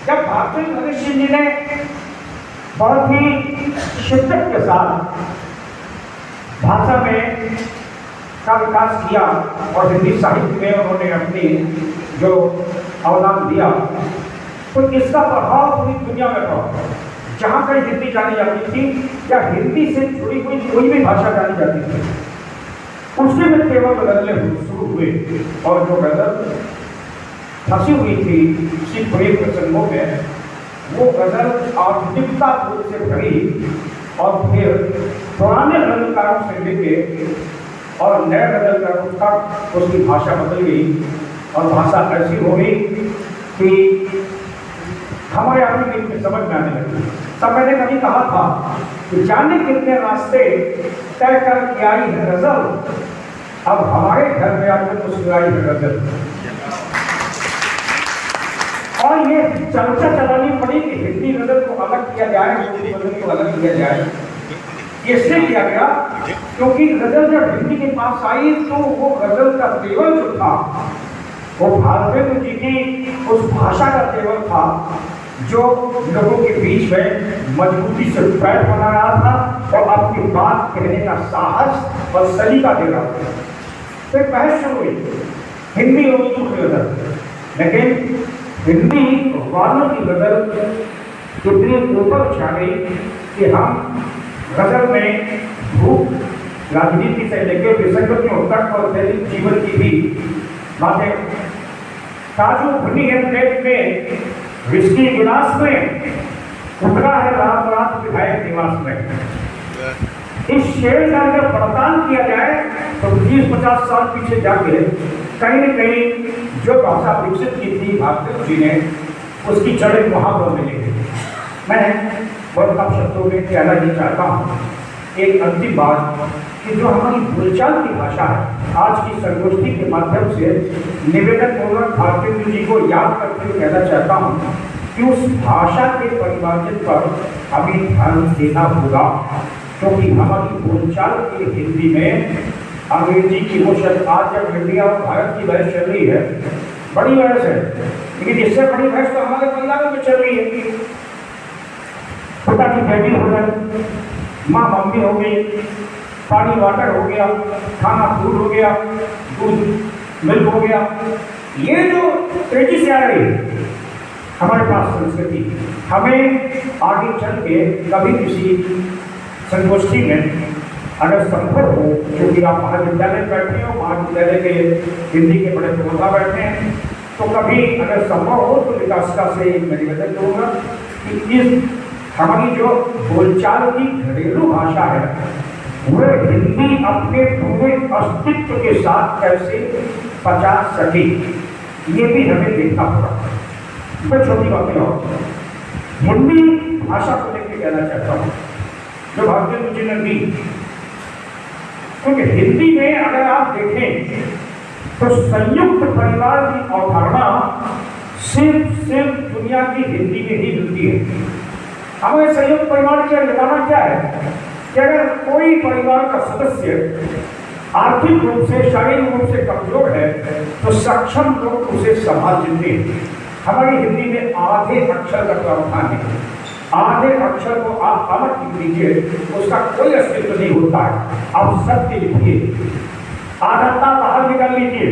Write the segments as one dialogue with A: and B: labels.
A: जब भारतेंदु हरीश जी ने बहुत ही शिद्दत के साथ भाषा में का विकास किया और हिंदी साहित्य में उन्होंने अपनी जो अवदान दिया, तो इसका प्रभाव पूरी दुनिया में पड़ा। जहाँ कहीं हिंदी जानी जाती थी या हिंदी से जुड़ी हुई कोई भी भाषा जानी जाती थी, उसके में केवल गजलें शुरू हुए और जो गजल फंसी हुई थी किसी बड़े प्रसंगों में, वो गजल आधुनिकता से भरी और फिर पुराने गजलकारों से लेके और नए गजलकारों तक उसकी भाषा बदल गई और भाषा ऐसी हो गई कि हमारे अपनी में समझ में आने लगी। तब मैंने कभी कहा था कि जाने कितने रास्ते तय कर के आई है गजल, अब हमारे घर में आकर मुस्कुराई है गजल। और ये चर्चा चलानी पड़ी कि हिंदी गजल को अलग किया जाए, हिंदी गजल को अलग किया जाए। इसलिए किया गया क्योंकि गजल जब हिंदी के पास आई तो वो गजल का तेवर जो था वो भारतेंदु जी की उस भाषा का तेवर था जो लोगों के बीच में मजबूती से पैर बना रहा था और अपनी बात कहने का साहस और सलीका दे रहा था। फिर बहस शुरू हुई हिंदी और उर्दू की गजल, लेकिन हिंदी वालों की गजल इतनी ऊपर छा गई कि हम गजल में भूख, राजनीति से लेकर विसंगतियों तक और दैनिक जीवन की भी बातें, काजू भुनी है प्लेट में, विस्की गिलास में, उतरा है रात रात विधायक निवास में। इस शेर का अगर पड़ताल किया जाए तो 30-50 साल पीछे जाके कहीं न कहीं जो भाषा विकसित की थी भारतेंदु जी ने, उसकी जड़ें वहाँ पर मिलेगी। मैं बहुत कम शब्दों में कहना ही चाहता हूँ एक अंतिम बात कि जो हमारी बोलचाल की भाषा है, आज की संगोष्ठी के माध्यम से निवेदन पूर्वक भारतेंदु जी को याद करते हुए कहना चाहता हूँ कि उस भाषा के परिमार्जन पर हमें ध्यान देना होगा, क्योंकि हमारी बोलचाल की हिंदी में अंग्रेजी की वो शब्द, आज जब इंडिया और भारत की बहस चल रही है, बड़ी बहस है, लेकिन इससे बड़ी बहस तो हमारे पंजाब में चल रही है। पिता की बेटी हो गई, माँ मम्मी हो गई, पानी वाटर हो गया, खाना फूड हो गया, दूध मिल्क हो गया। ये जो तेजी से आ रही है हमारे पास संस्कृति, हमें आगे चल के कभी किसी संगोष्ठी में अगर संभव हो, क्योंकि आप महाविद्यालय बैठे हो, महाविद्यालय के हिंदी के बड़े प्रोधा बैठे हैं, तो कभी अगर संभव हो तो विकासिका से एक निवेदन करूँगा कि इस हमारी जो बोलचाल की घरेलू भाषा है वह हिंदी अपने पूरे अस्तित्व के साथ कैसे बचा सके, ये भी हमें देखना होगा। मैं छोटी बातें और हिंदी भाषा को लेकर कहना चाहता हूँ जो भारतेंदु जी ने दी, क्योंकि हिंदी में अगर आप देखें तो संयुक्त परिवार की अवधारणा सिर्फ दुनिया की हिंदी में ही मिलती है। हमें संयुक्त परिवार का बताना क्या है कि अगर कोई परिवार का सदस्य आर्थिक रूप से, शारीरिक रूप से कमजोर है तो सक्षम लोग उसे संभालते हैं। हमारी हिंदी में आधे अक्षर का प्रावधान है, आधे अक्षर को आप अलग लिख लीजिए, उसका कोई अस्तित्व नहीं होता है। आप सत्य लिखिए, आधता बाहर निकाल लीजिए,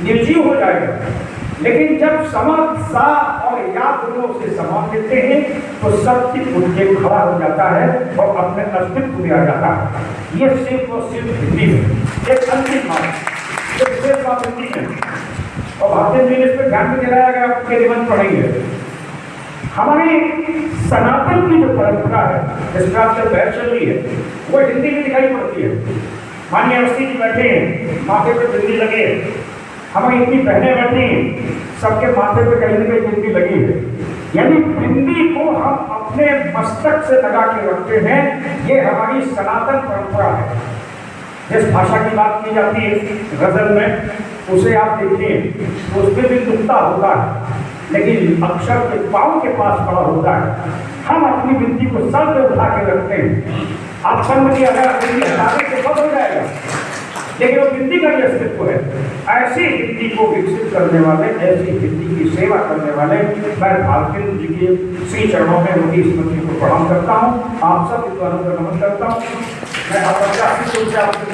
A: निर्जीव हो जाएगा। लेकिन जब समर्थ सा और या दोनों से समान देते हैं तो सत्य उठ के खड़ा हो जाता है और अपने अस्तित्व में आ जाता है। ये सिर्फ और सिर्फ हिंदी में एक अंतिम बात, एक विशेष बात हिंदी में, और भारतेंदु जी ने इस पर ध्यान में दिलाया, अगर आप उसके निबंध पढ़ेंगे, हमारी सनातन की जो परंपरा है इस पर आजकल बहस चल रही है, वो हिंदी में दिखाई पड़ती है। माननीय अवस्थी जी बैठे हैं, माथे पे बिंदी लगे है, हमारी इतनी बहनें बैठी हैं, सबके माथे पे कहीं न कहीं बिंदी लगी है। यानी बिंदी को हम अपने मस्तक से लगा के रखते हैं, ये हमारी सनातन परंपरा है। जिस भाषा की बात की जाती है गजल में, उसे आप देखिए उसमें भी दुखता होता है, लेकिन अक्षर के पाँव के पास पड़ा होता है। हम अपनी बिंदी को सर पे उठा के रखते हैं। आप समझिए, अगर बिंदी हटाने के बाद हो जाएगा लेकिन वो हिंदी का भी अस्तित्व है। ऐसी हिंदी को विकसित करने वाले, ऐसी हिंदी की सेवा करने वाले मैं भारतेंद्र जी के श्री चरणों में उनकी स्मृति को प्रणाम करता हूँ। आप सब विद्वानों का नमन करता हूँ। मैं अप्रत्याशित रूप से आपसे